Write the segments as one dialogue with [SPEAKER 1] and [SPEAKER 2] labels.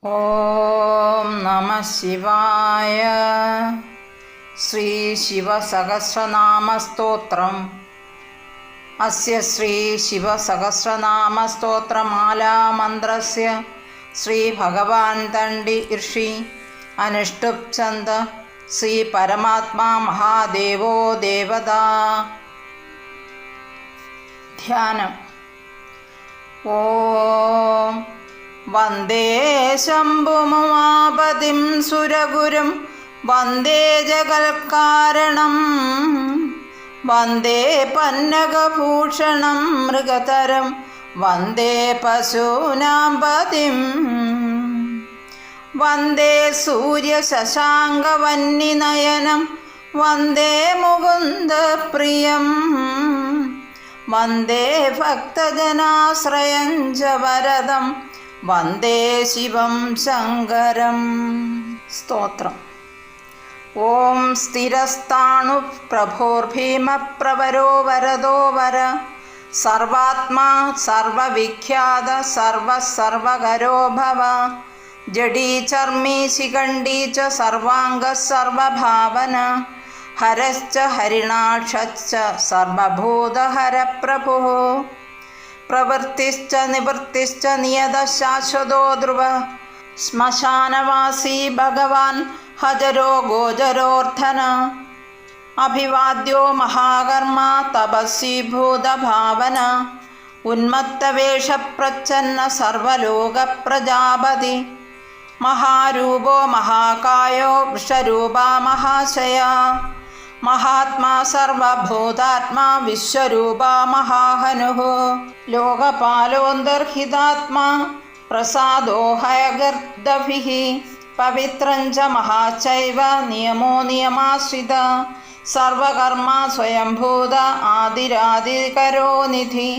[SPEAKER 1] ഓം നമ ശിവായ. ശ്രീ ശിവസഹസ്രനാമസ്തോത്രം. അസ്യ ശ്രീ ശിവസഹസ്രനാമസ്തോത്രമാലാമന്ത്രസ്യ ശ്രീ ഭഗവാൻ തണ്ടി ഋഷി അനുഷ്ടുപ് ഛന്ദ ശ്രീ പരമാത്മാ മഹാദേവോ ദേവതാ. ധ്യാനം. ഓം വന്ദേ ശംഭുമുമാപതിം സുരഗുരും വന്ദേ ജഗൽക്കാരണം വന്ദേ പന്നഗഭൂഷണം മൃഗതരം വന്ദേ പശൂനാം പതിം വന്ദേ സൂര്യശശാങ്കവന്നിനയനം വന്ദേ മുകുന്ദപ്രിയം വന്ദേ ഭക്തജനാശ്രയം ച വരദം വന്ദേ ശിവം ശങ്കരം. സ്തോത്രം. ഓം സ്ഥിരസ്ഥാണു പ്രഭോർഭീമപ്രവരോ വരദോ വര സർവാത്മാ സർവവിഖ്യാത സർവകരോ ഭവ ജഡീ ചർമ്മീ ശിഖണ്ഡീ ച സർവാംഗ സർവഭാവന ഹരശ്ച ഹരിണാക്ഷശ്ച സർവഭൂതഹര പ്രഭുഃ പ്രവൃത്തിശ്ച നിവൃത്തിശ്ച നിയത ശാശ്വതോ ധ്രുവ ശ്മശാനവാസി ഭഗവാൻ ഹജരോ ഗോചരോർത്ഥന അഭിവാദ്യോ മഹാകർമ്മ തപസ്വി ഭൂതഭാവന ഉന്മത്തവേഷപ്രച്ഛന്ന സർവലോകപ്രജാപതി മഹാരൂപോ മഹാകായോ വൃഷരൂപാ മഹാശയ മഹാത്മാ സർവഭൂതാത്മാ വിശ്വരൂപാ മഹാഹനുഃ ലോകപാലോന്തർഹിതാത്മാ പ്രസാദോ ഹയഗർദഭിഃ പവിത്രം ച മഹാചൈവ നിയമോ നിയമാശ്രിത സർവകർമ്മ സ്വയംഭൂത ആദിരാദികരോ നിധി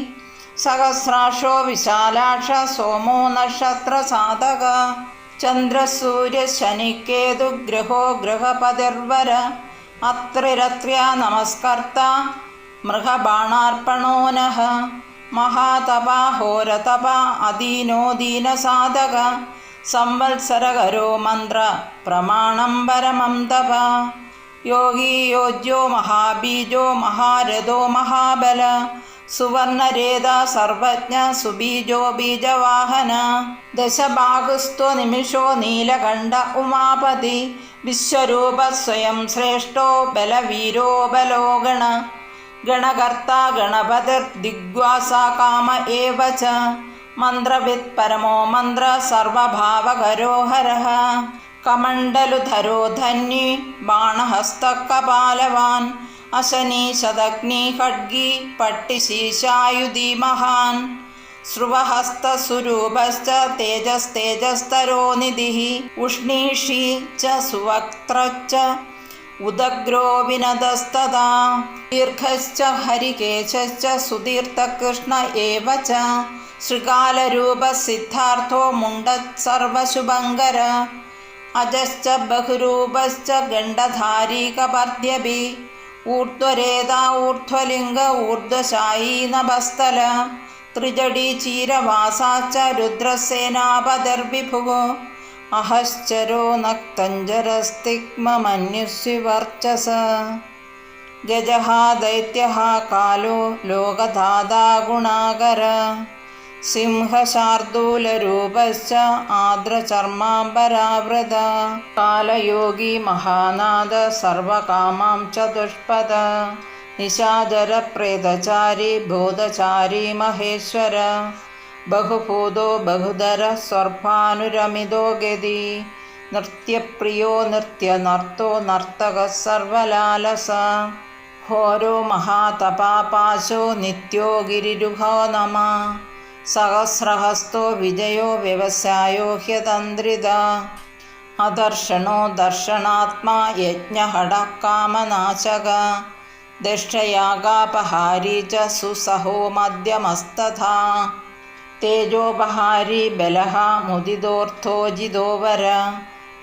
[SPEAKER 1] സഹസ്രാക്ഷോ വിശാലാക്ഷ സോമോ നക്ഷത്രസാധക ചന്ദ്രസൂര്യശനിക്കേതു ഗ്രഹോ ഗ്രഹപതിർവര അത്രിരത്ര്യ നമസ്കർത്ത മൃഗബാണാർപ്പണോ നഃ മഹാതപ ഹോരതപ അദീനോ ദീനസാധക സംവത്സരകരോ മന്ത്ര പ്രമാണം പരമം തപ യോഗീ യോജ്യോ മഹാബീജോ മഹാരഥോ മഹാബല സുവർണരേത സർവജ്ഞ സുബീജോ ബീജവാഹന ദശബാഹുസ്ത്വ നിമിഷോ നീലകണ്ഠ ഉമാപതി വിശ്വരൂപ സ്വയം ശ്രേഷ്ഠോ ബലവീരോ ബലോഗണ ഗണകർത്ത ഗണപതിർ ദിഗ്വാസ കാമ ഏവ ച മന്ത്രവിത് പരമോ മന്ത്ര സർവഭാവകരോ ഹരഃ കമണ്ഡലുധരോ ധന്വി ബാണഹസ്ത കപാലവാൻ അശനി ശതഗ്നി ഖഡ്ഗി പട്ടിശീശായുധി മഹാൻ ശ്രുവഹസ്തസുരൂപശ്ച തേജസ്തേജസ്തരോ നിധിഃ ഉഷ്ണീഷി ച സുവക്ത്രശ്ച ഉദഗ്രോ വിനതസ്തദാ ദീർഘശ്ച ഹരികേശശ്ച സുധീർത്തകൃഷ്ണ ഏവ ച ശൃഗാലരൂപസിദ്ധാർത്ഥോ മുണ്ഡഃ സർവശുഭങ്കര അജശ്ച ബഹുരൂപശ്ച ഗണ്ഡധാരീ കപർദ്യഭി ഊർധ്വരേത ഊർധ്വലിംഗ ഊർധ്വശായീ നഭസ്ഥല ത്രിജടീ ചീരവാസാശ്ച രുദ്രസേനാപതിർവിഭുഃ അഹശ്ചരോ നക്തഞ്ജരസ്തിഗ്മമന്യുസ്വിവർച്ചസ ഗജഃ ദൈത്യഃ കാലോ ലോകധാതാ ഗുണാകര സിംഹശാർദൂലരൂപശ്ച ആർദ്രചർമാംബരാവൃത കാലയോഗി മഹാനാദ സർവകാമാം ചതുഷ്പദ നിശാചരപ്രേതചാരി ഭൂതചാരി മഹേശ്വര ബഹുഭൂതോ ബഹുധര സർവാനുരമിതോ ഗതി നൃത്യപ്രിയോ നൃത്യനർത്തോ നർത്തക സർവലാലസ ഘോരോ മഹാതപാപാശോ നിത്യോ ഗിരിരുഹോ നമ സഹസ്രഹസ്തോ വിജയോ വ്യവസായോ ഹ്യതന്ത്രിത അദർശനോ ദർശനാത്മാ യജ്ഞഹട കാമനാശക ദക്ഷയാഗാപഹാരി ച സുസഹോ മധ്യമസ്തഥാ തേജോപഹാരി ബലഃ മുദിതോർത്ഥോജിതോവര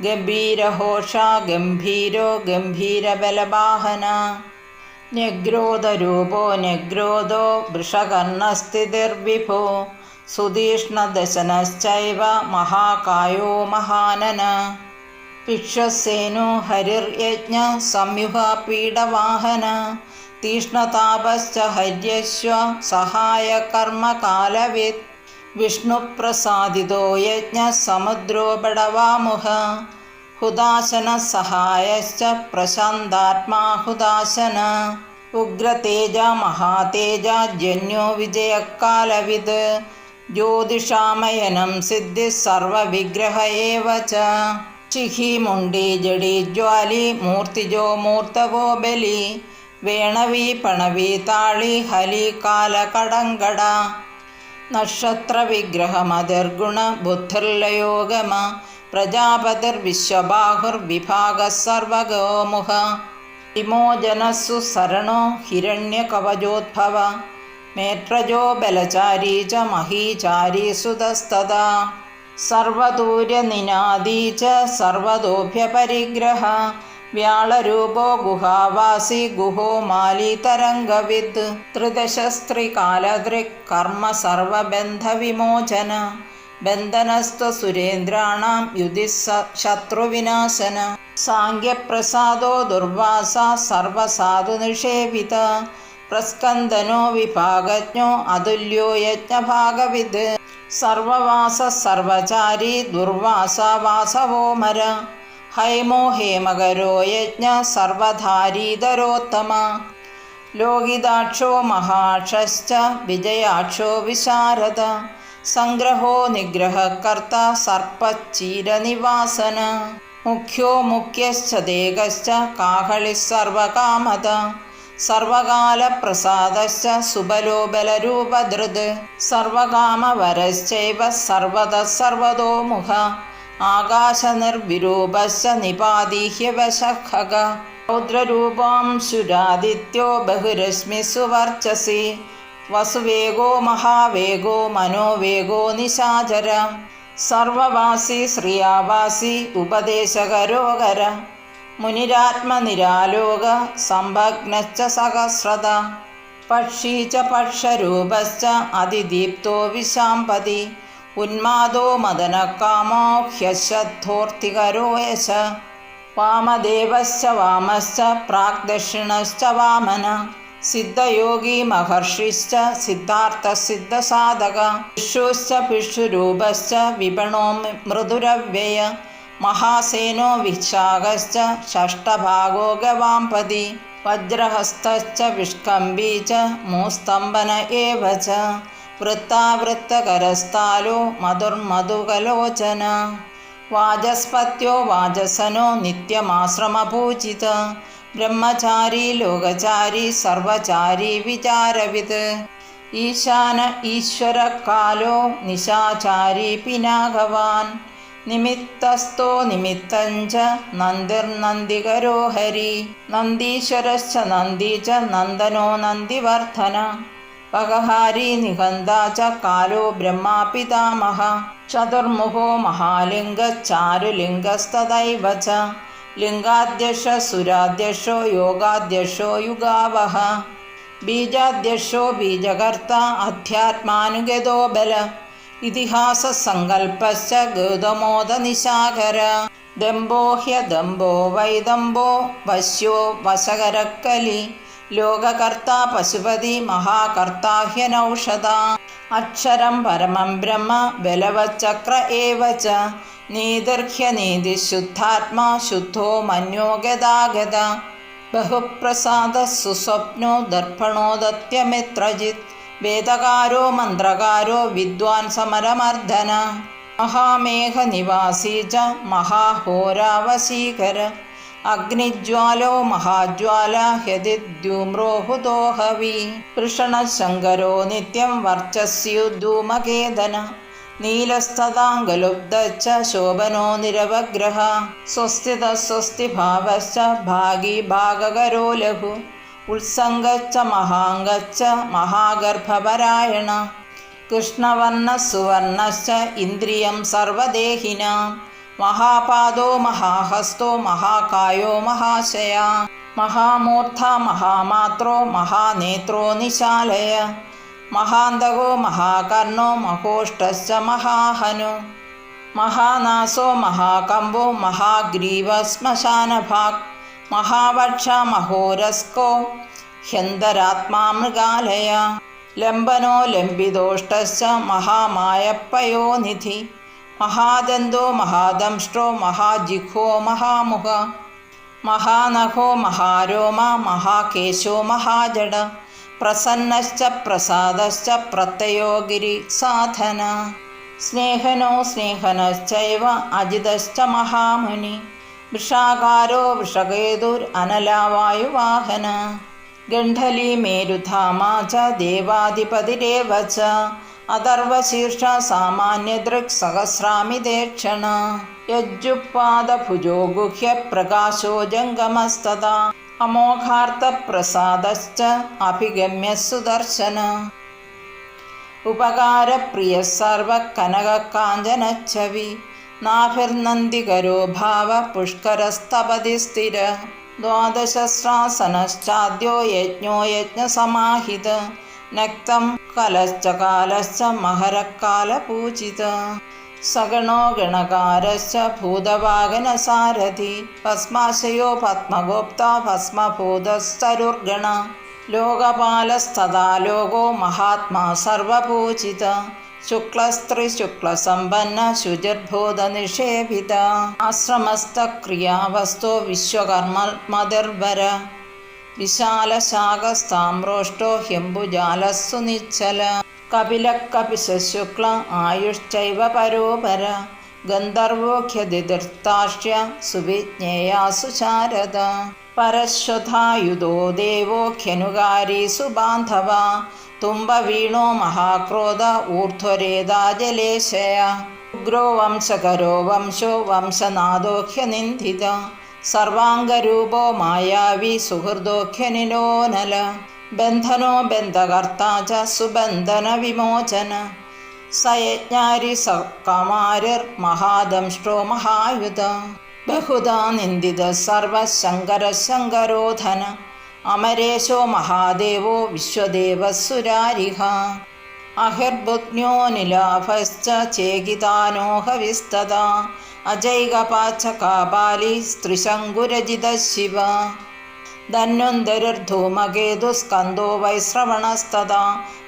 [SPEAKER 1] ഗംഭീരഘോഷ ഗംഭീരോ ഗംഭീരബലവാഹന ന്യഗ്രോധരൂപോ ന്യഗ്രോധോ വൃഷകർണസ്ഥിതിർവിഭോ സുതീഷ്ണദശനശ്ചൈവ മഹാകായോ മഹാനന. വിശ്വസേനോ ഹരിർയജ്ഞ സംയുഹ പീഡവാഹന. തീഷ്ണതാപശ്ച ഹര്യശ്വ സഹായ കർമ്മകാലവിത്. വിഷ്ണുപ്രസാദിതോ യജ്ഞ സമുദ്രോ ബടവാമുഹ. ഹുദാശന സഹായശ്ച പ്രശാന്താത്മാ ഹുദാശന. ഉഗ്രതേജ മഹാതേജ ജന്യോ വിജയകാലവിത്. ജ്യോതിഷാമയനം സിദ്ധി സർവവിഗ്രഹ ഏവ ച. ചിഹി മുണ്ടി ജഡി ജ്വാലി മൂർത്തിജോ മൂർത്തവോ ബലി. വേണവി പണവി താളി ഹലി കാല കടങ്കട. നക്ഷത്രവിഗ്രഹമതിർഗുണ ബുദ്ധിർലയോഗമ. പ്രജാപതിർവിശ്വബാഹുർവിഭാഗ സർവഗോമുഖ. വിമോചനസ്സു സരണോ ഹിരണ്യകവചോദ്ഭവ. മേത്രജോ ബലചാരീ ച മഹീചാരീ സുതസ്തദാ. സർവതൂര്യനിനാദീ ച സർവതോഭ്യപരിഗ്രഹ. വ്യാളരൂപോ ഗുഹാവാസി ഗുഹോ മാലീതരംഗവിദ്. ത്രിദശസ്ത്രികാലദൃക് കർമ്മ സർവബന്ധവിമോചന. ബന്ധനസ്ത്വ സുരേന്ദ്രാണാം യുധി ശത്രുവിനാശന. സാംഖ്യപ്രസാദോ ദുർവാസ സർവസാധുനിഷേവിത. പ്രസ്കന്ദനോ വിഭാഗജ്ഞോ അതുല്യോ യജ്ഞഭാഗവിദ്. സർവവാസ സർവചാരി ദുർവാസ വാസവോമര. ഹൈമോ ഹേമകരോ യജ്ഞ സർവധാരീധരോത്തമ. ലോകിതാക്ഷോ മഹാക്ഷശ്ച വിജയാക്ഷോ വിശാരദ. സംഗ്രഹോ നിഗ്രഹകർത്ത സർപ്പച്ചീരനിവാസന. മുഖ്യോ മുഖ്യശ്ച ദേകശ്ച കാഹളി സർവകാമത. സർവകാലപ്രസാദശ്ച സുബലോ ബലരൂപധൃത്. സർവകാമവരശ്ചൈവ സർവത സർവതോമുഖ. ആകാശനിർവിരൂപശ്ച നിപാതീഹ്യവശഃഖഗ. രൗദ്രരൂപാംശുരാദിത്യോ ബഹുരശ്മിസു വർച്ചസി. വസുവേഗോ മഹാവേഗോ മനോവേഗോ നിശാചര. സർവവാസി ശ്രിയാവാസി ഉപദേശകരോഗര. മുനിരാത്മനിരാലോക സംഭഗ്നശ്ച സഹസ്രത. പക്ഷീ ച പക്ഷരൂപശ്ച അതിദീപ്തോ വിശാംപതി. ഉന്മാദോ മദനകാമോ ഹ്യശ്വദ്ധോർത്തികരോ യശ. വാമദേവശ്ച വാമശ്ച പ്രാഗ്ദക്ഷിണശ്ച വാമന. സിദ്ധയോഗി മഹർഷിശ്ച സിദ്ധാർത്ഥസിദ്ധസാധക. പിഷുശ്ച പിഷുരൂപശ്ച വിപണോ മൃദുരവ്യയ. മഹാസേനോ വിശാഖശ്ച ഷഷ്ടഭാഗോ ഗവാംപതി. വജ്രഹസ്തശ്ച വിഷ്കംഭീ ച മൂസ്തംഭന ഏവ ച. വൃത്താവൃത്തകരസ്ഥാലോ മധുർമധുകലോചന. വാചസ്പത്യോ വാചസനോ നിത്യമാശ്രമപൂജിത. ബ്രഹ്മചാരി ലോകചാരി സർവചാരി വിചാരവിത്. ഈശാന ഈശ്വരകാലോ നിശാചാരി പിനാകവാൻ. നിമിത്തസ്ഥോ നിമിത്തഞ്ച നന്ദിർനന്ദികരോ ഹരി. നന്ദീശ്വരശ്ച നന്ദി ച നന്ദനോ നന്ദിവർദ്ധന. പകഹാരി നിഹന്താ ച കാലോ ബ്രഹ്മാ പിതാമഹ. ചതുർമുഖോ മഹാലിംഗച്ചാരുലിംഗസ്തദൈവ ച. ലിംഗാധ്യക്ഷ സുരാധ്യക്ഷോ യോഗാധ്യക്ഷോ യുഗാവഹ. ബീജാധ്യക്ഷോ ബീജകർത്ത അധ്യാത്മാനുഗതോ ബല. ഇതിഹാസസങ്കൽപ്പശ്ച ഗൗതമോദനിശാകര. ദംഭോ ഹ്യദംഭോ വൈദംഭോ വശ്യോ വശകരക്കലി. ലോകകർത്ത പശുപതി മഹാകർത്താ ഹ്യനൗഷധ. അക്ഷരം പരമം ബ്രഹ്മ ബലവച്ചക്ര ഏവ ച. നീതിർഹ്യനീതിശുദ്ധാത്മാ ശുദ്ധോ മന്യോ ഗതാഗത. ബഹുപ്രസാദ സുസ്വപ്നോ ദർപ്പണോ ദത്യമിത്രജിത്. വേദകാരോ മന്ത്രകാരോ വിദ്വാൻ സമരമർദ്ദന. മഹാമേഘനിവാസീ ച മഹാഹോരാവശീകര. അഗ്നിജ്വാലോ മഹാജ്വാല ഹ്യതിദ്യൂമ്രോ ഹുതോഹവി. വൃഷണശങ്കരോ നിത്യം വർച്ചസ്യുദ്ധൂമകേതന. നീലസ്തദാംഗലുബ്ധശ്ച ശോഭനോ നിരവഗ്രഹ. സ്വസ്തിത സ്വസ്തിഭാവശ്ച ഭാഗീ ഭാഗകരോ ലഘു. ഉത്സംഗശ്ച മഹാംഗശ്ച മഹാഗർഭപരായണ. കൃഷ്ണവർണ്ണ സുവർണശ്ച ഇന്ദ്രിയം സർവദേഹിനാം. മഹാപാദോ മഹാഹസ്തോ മഹാകായോ മഹാശയ. മഹാമൂർധ മഹാമാത്രോ മഹാനേത്രോ നിശാലയ. മഹാന്തകോ മഹാകർണോ മഹോഷ്ടശ്ച മഹാഹനു മഹാനാസോ മഹാകമ്പോ മഹാഗ്രീവ ശ്മശാനഭാഗ് മഹാവക്ഷ മഹോരസ്കോ ഹ്യന്തരാത്മാ മൃഗാലയ ലംബനോ ലംബിതോഷ്ടശ്ച മഹാമായപ്പയോനിധി മഹാദന്തോ മഹാദംഷ്ട്രോ മഹാജിഹ്വോ മഹാമുഖ മഹാനഖോ മഹാരോമ മഹാകേശോ മഹാജഡ പ്രസന്നശ്ച പ്രസാദശ്ച പ്രത്യയോ ഗിരി സാധന സ്നേഹനോ സ്നേഹനശ്ചൈവ അജിതശ്ച മഹാമുനി വൃഷാകാരോ വൃഷകേതുർ അനലാവായുവാഹന ഗണ്ഡലി മേരുധാമാ ച ദേവാധിപതിരേവ ച അഥർവശീർഷ സാമാന്യദൃക് സഹസ്രാമിതേക്ഷണ യജ്ജുപാദഭുജോ ഗുഹ്യ പ്രകാശോ ജംഗമസ്തദാ അമോഘാർത്ഥപ്രസാദശ്ച അഭിഗമ്യ സുദർശന ഉപകാരപ്രിയ സർവകനകകാഞ്ചനച്ഛവി നാഭിർനന്ദികരോ ഭാവ പുഷ്കരസ്തപതി സ്ഥിര ദ്വാദശസ്രാസനശ്ചാദ്യോ യജ്ഞോ യജ്ഞസമാഹിത നക്തം കലശ്ച കാലശ്ച മഹരക്കാലപൂജിത സഗണോ ഗണകാരശ്ച ഭൂതവാഹനസാരഥി ഭസ്മാശയോ പത്മഗോപ്ത ഭസ്മഭൂതസ്തരുർഗണ ലോകപാലസ്തഥാ ലോകോ മഹാത്മാ സർവപൂജിത ശുക്ലസ്ത്രീശുക്ലസമ്പന്ന ശുചിർഭൂതനിഷേവിത ആശ്രമസ്ഥക്രിയാവസ്തോ വിശ്വകർമ്മതിർവര വിശാലശാഖസ്താമ്രോഷ്ടോ ഹ്യംബുജാലസ്സു നിശ്ചല കപിലക്കപിശുക്ല ആയുശ്ചൈവ പരോപര ഗന്ധർവോഖ്യതിർത്താഷ്ട്യ സുവിജ്ഞേയാസു ശാരദ പരശ്വഥായുധോ ദേവോഖ്യനുകാരി സുബാന്ധവ തുംബവീണോ മഹാക്രോധ ഊർധ്വരേതാജലേശയ ഉഗ്രോ വംശകരോ വംശോ വംശനാദോഖ്യനിന്ദിത സർവാംഗരൂപോ മായാവി സുഹൃദോഖ്യനിലോനല ബന്ധനോ ബന്ധകർത്താ ച സുബന്ധന വിമോചന സയജ്ഞാരി സകമാരിർ മഹാദംഷ്ട്രോ മഹായുധ ബഹുധാ നിന്ദിത സർവശങ്കരശങ്കരോധന അമരേശോ മഹാദേവോ വിശ്വദേവസുരാരിഹ അഹിർബുജ്ഞോ നിലാഭശ്ച ചേകിതാനോഹവിസ്തത അജൈകപാചകാപാലി സ്ത്രിശങ്കുരജിത ശിവ ധന്വന്തരിർധൂമകേതുസ്കന്ദോ വൈശ്രവണസ്തഥാ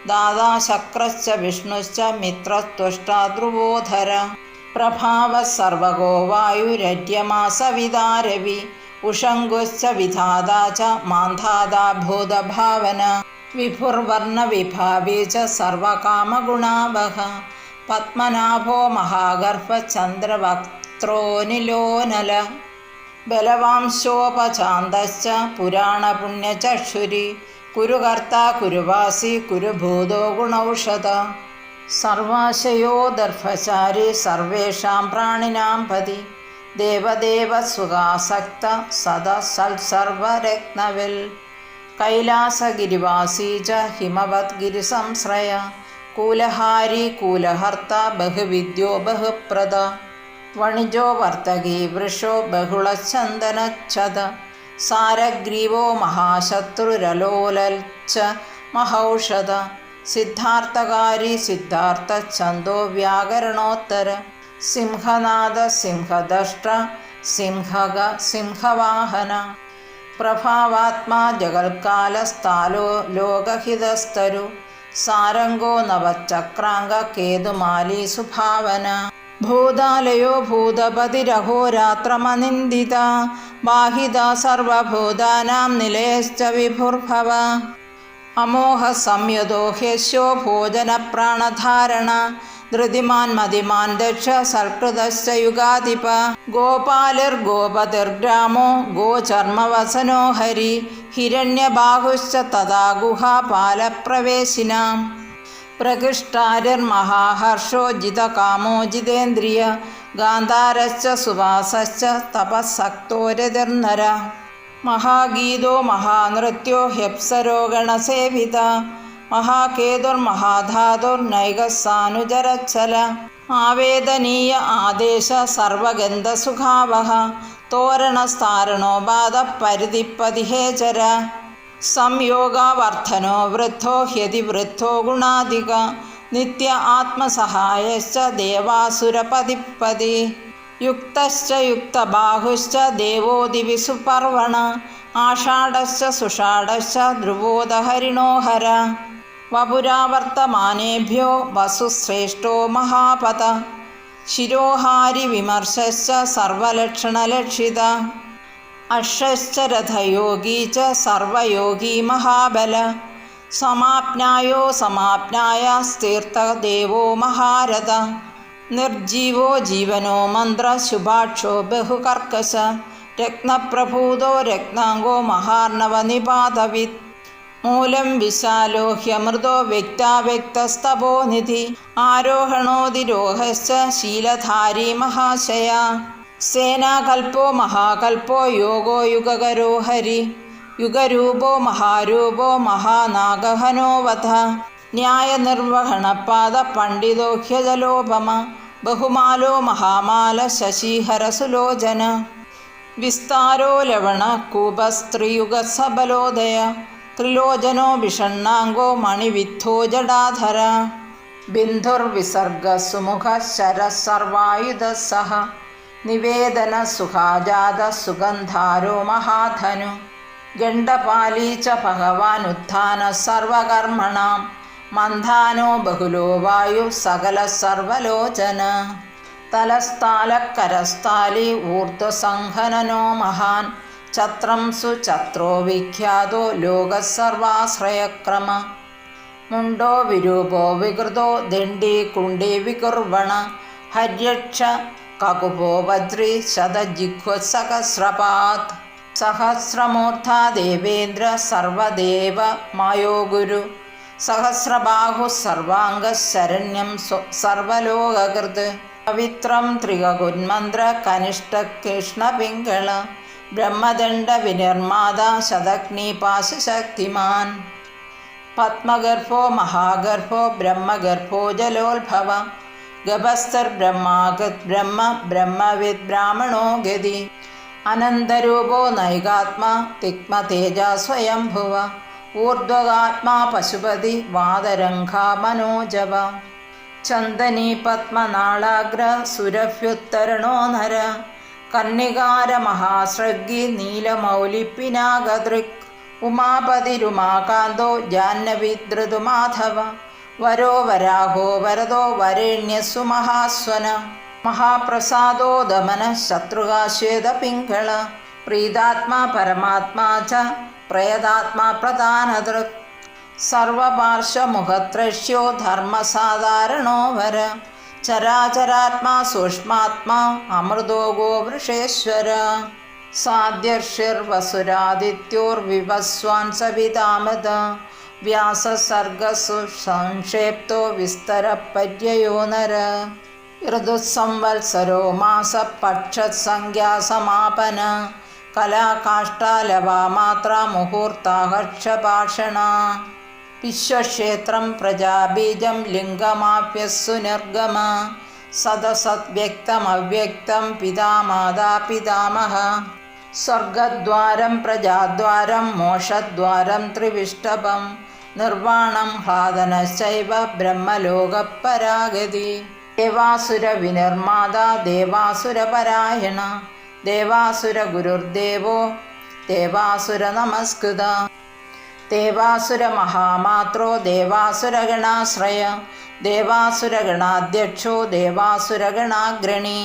[SPEAKER 1] ദാതാ ശക്രശ്ച വിഷ്ണുശ്ച മിത്രത്വഷ്ടാ ധ്രുവോധര പ്രഭാവ സർവഗോ വായുരര്യമാ സവിതാ രവി ഉഷങ്കുശ്ച വിധാതാ ച മാന്ധാതാ ഭൂതഭാവന വിഭുർവർണ്ണവിഭാവേ ച സർവകാമഗുണാവഹ പത്മനാഭോ മഹാഗർഭ ചന്ദ്രവക്ത്രോ നിലോനല ബലവാംശോപചാന്തശ്ച പുരാണപുണ്യചക്ഷുരി കുരുകർത്താ കുരുവാസി കുരുഭൂതോ ഗുണൌഷധ സർവാശയോ ദർഭചാരി സർവേഷാം പ്രാണിനാം പതി ദേവദേവ സുഖാസക്ത സദസൽസർവരത്നവിൽ കൈലാസഗിരിവാസീ ച ഹിമവദ്ഗിരിസംശ്രയ കൂലഹാരി കൂലഹർത്ത ബഹുവിദ്യോ ബഹുപ്രദ വണിജോ വർത്തകീ വൃഷോ ബഹുളചന്ദനച്ഛത സാരഗ്രീവോ മഹാശത്രുരലോലൽച്ച മഹൗഷധ സിദ്ധാർത്ഥകാരി സിദ്ധാർത്ഥഛന്ദോ വ്യാകരണോത്തര സിംഹനാദ സിംഹദഷ്ട്ര സിംഹക സിംഹവാഹന പ്രഭാവാത്മാ ജഗൽക്കാലസ്ഥാലോ ലോകഹിതസ്തരു സാരംഗോ നവചക്രാംഗ കേതുമാലി സുഭാവന ഭൂതാലയോ ഭൂതപതിരഹോരാത്രമനിന്ദിത ബാഹിത സർവഭൂതാനാം നിലയശ്ച വിഭുർഭവ അമോഹ സംയതോ ഹ്യശോ ഭോജന പ്രാണധാരണ ധൃതിമാൻ മതിമാൻ ദക്ഷ സൽകൃതശ്ച യുഗാധിപ ഗോപാലിർഗോപതിർഗ്രാമോ ഗോചർമ്മവസനോ ഹരി ഹിരണ്യബാഹുശ്ച തഥാ ഗുഹാപാലപ്രവേശിനാം പ്രകൃഷ്ടാരിർമഹാഹർഷോ ജിതകാമോ ജിതേന്ദ്രിയ ഗാന്ധാരശ്ച സുവാസശ്ച തപസ്സക്തോരതിർനര മഹാഗീതോ മഹാനൃത്യോ ഹ്യപ്സരോ ഗണസേവിത മഹാകേതുർമഹാധാതുർനൈകസാനുചരച്ഛല ആവേദനീയ ആദേശ സർവഗന്ധസുഖാവഹ തോരണസ്ഥാരണോ ബാധ പരിധിപ്പതിഹേചര സംയോഗാവർദ്ധനോ വൃദ്ധോ ഹ്യതിവൃദ്ധോ ഗുണാധിക നിത്യ ആത്മസഹായശ്ച ദേവാസുരപതിപ്പതി യുക്തശ്ച യുക്തബാഹുശ്ച ദേവോ ദിവി സുപർവണ ആഷാഢശ്ച സുഷാഢശ്ച ധ്രുവോദഹരിണോ ഹര വപുരാവർത്തമാനേഭ്യോ വസുശ്രേഷ്ഠോ മഹാപത ശിരോഹാരി വിമർശശ്ച സർവലക്ഷണലക്ഷിത അക്ഷശ്ച രഥയോഗീ ച സർവയോഗീ മഹാബല സമാപ്നായോ സമാപ്നായ തീർത്ഥദേവോ മഹാരഥ നിർജീവോ ജീവനോ മന്ത്ര ശുഭാക്ഷോ ബഹുകർക്കശ രത്നപ്രഭൂതോ രത്നാംഗോ മഹാർണവനിപാതവിത് മൂലം വിശാലോ ഹ്യമൃതോ വ്യക്താവ്യക്തസ്തപോ നിധി ആരോഹണോതിരോഹശ്ച ശീലധാരി മഹാശയ സേനാകൽപ്പോ മഹാകൽപ്പോ യോഗോ യുഗകരോ ഹരി യുഗരൂപോ മഹാരൂപോ മഹാനാഗഹനോവധ ന്യായനിർവഹണപാദ പണ്ഡിതോ ഹ്യജലോപമ ബഹുമാലോ മഹാമാല ശശിഹരസുലോചന വിസ്താരോ ലവണ കൂപസ്ത്രീയുഗസബലോദയ ത്രിലോചനോ വിഷണ്ണാംഗോ മണിവിദ്ധോ ജടാധര ബിന്ധുർവിസർഗ സുമുഖ ശരസർവായുധ സഹ നിവേദന സുഖാജാത സുഗന്ധാരോ മഹാധനു ഗണ്ഡപാലീ ച ഭഗവാനുത്ഥാന സർവകർമ്മണാം മന്ധാനോ ബഹുലോ വായു സകല സർവലോചന തലസ്ഥാലക്കരസ്ഥാലി ഊർധ്വസംഹനനോ മഹാൻ ഛത്രം സുഛത്രോ വിഖ്യാതോ ലോകസർവാശ്രയക്രമ മുണ്ടോ വിരൂപോ വികൃതോ ദണ്ഡി കുണ്ഡി വികുർവണ ഹര്യക്ഷ കകുപോ വജ്രി ശതജിഹ്വസഹസ്രപാത് സഹസ്രമൂർധാ ദേവേന്ദ്ര സർവദേവ മായോ ഗുരു സഹസ്രബാഹു സർവാംഗ ശരണ്യം സർവലോകകൃത് പവിത്രം ത്രികകുന്മന്ത്ര കനിഷ്ഠ കൃഷ്ണപിംഗള ബ്രഹ്മദണ്ഡ വിനിർമാത ശതഗ്നിപാശശക്തിമാൻ പത്മഗർഭോ മഹാഗർഭോ ബ്രഹ്മഗർഭോ ജലോത്ഭവ ഗഭസ്തർബ്രഹ്മാഗത് ബ്രഹ്മ ബ്രഹ്മവിദ് ബ്രാഹ്മണോ ഗതി അനന്തരൂപോ നൈകാത്മാ തിക്മതേജ സ്വയംഭുവ ഊർധ്വകാത്മാ പശുപതി വാതരംഘാ മനോജവ ചന്ദനീ പത്മനാളാഗ്ര സുരഭ്യുത്തരണോ നര കർണികാര മഹാസൃഗി നീലമൗലിപ്പിനാഗദൃക് ഉമാപതിരുമാകാന്തോ ജാഹ്നവിദ്രുതുമാധവ വരോ വരാഹോ വരദോ വരേണ്യസു മഹാസ്വന മഹാപ്രസാദോ ദമന ശത്രുകാശ്വേതപിംഗള പ്രീതാത്മാ പരമാത്മാ ച പ്രയതാത്മാ പ്രധാനദൃക് സർവപാർശ്വമുഖത്രശ്യോ ധർമ്മസാധാരണോ വര ചരാചരാത്മാ സൂക്ഷ്മാത്മാ അമൃതോ ഗോവൃഷേശ്വര സാദ്യർഷിർവസുരാദിത്യോർവിവസ്വാൻ സവിതാമത വ്യാസസർഗസു സംക്ഷേപ്തോ വിസ്തരപര്യയോ നര ഋതുസംവത്സരോ മാസ പക്ഷസംഖ്യാസമാപന കലാകാഷ്ടാലവാമാത്ര മുഹൂർത്താഹർഷഭാഷണ വിശ്വക്ഷേത്രം പ്രജാബീജം ലിംഗമാപ്യസ്സു നിർഗമ സദസദ്വ്യക്തമവ്യക്തം പിതാമാതാ പിതാമഹ സ്വർഗദ്വാരം പ്രജാദ്വാരം മോക്ഷദ്വാരം ത്രിവിഷ്ടപം നിർവാണം ഹാദനശ്ചൈവ ബ്രഹ്മലോകപരാഗതി ദേവാസുര വിനിർമാത ദേവാസുരപരായണ ദേവാസുര ഗുരുർദേവോ ദേവാസുര നമസ്കൃത ദേവാസുര മഹാമാത്രോ ദേവാസുരഗണാശ്രയ ദേവാസുരഗണാധ്യക്ഷോ ദേവാസുരഗണാഗ്രണി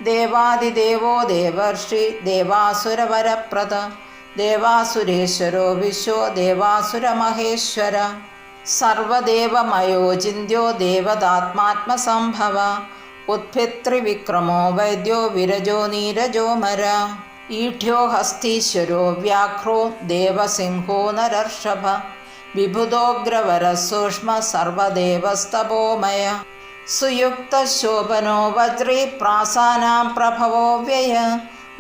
[SPEAKER 1] ദേവാദിദേവോ ദേവർഷി ദേവാസുരവരപ്രദ ദേവാസുരേശ്വരോ വിശ്വോ ദേവാസുരമഹേശ്വര സർവദേവമയോ ചിന്യോ ദേവതാത്മാത്മസംഭവ ഉത്ഭിത്രിവിക്രമോ വൈദ്യോ വിരജോ നീരജോമര ഈഠ്യോ ഹസ്തീശ്വരോ വ്യാഘ്രോ ദേവസിംഹോ നരർഷഭ വിഭുതോഗ്രവരസൂക്ഷ്മ സർവദേവസ്തപോമയ സുയുക്തശോഭനോ വജ്രീ പ്രാസാനാം പ്രഭവോ വ്യയ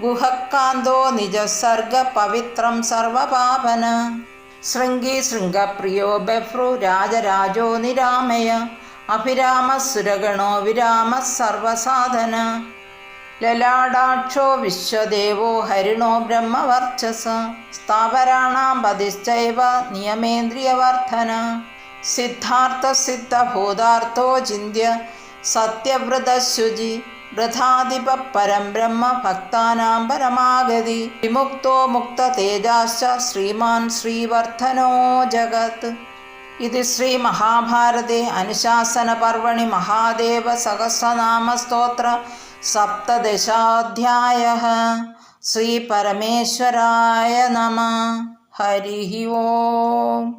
[SPEAKER 1] ഗുഹക്കാന്തോ നിജസർഗ പവിത്രം സർവപാവന ശൃംഗീ ശൃംഗപ്രിയോ ബഭ്രു രാജരാജോ നിരാമയ അഭിരാമസുരഗണോ വിരാമ സർവസാധന ലലാടാക്ഷോ വിശ്വദേവോ ഹരിണോ ബ്രഹ്മവർച്ചസ സ്ഥാവരാണാം പതിശ്ചൈവ നിയമേന്ദ്രിയവർദ്ധന സിദ്ധാർത്ഥസിദ്ധഭൂതാർത്ഥോ ചിന്ത്യ സത്യവ്രതശുചി വൃഥാധിപ പരം ബ്രഹ്മ ഭക്താനാം പരമാഗതി വിമുക്തോ മുക്തതേജാശ്ച ശ്രീമാൻ ശ്രീവർദ്ധനോ ജഗത്. ഇത് ശ്രീമഹാഭാരതെ അനുശാസനപർവണി മഹാദേവ സഹസ്രനാമസ്തോത്ര സപ്തദശാധ്യായഃ. ശ്രീപരമേശ്വരായ നമഃ. ഹരി ഓം.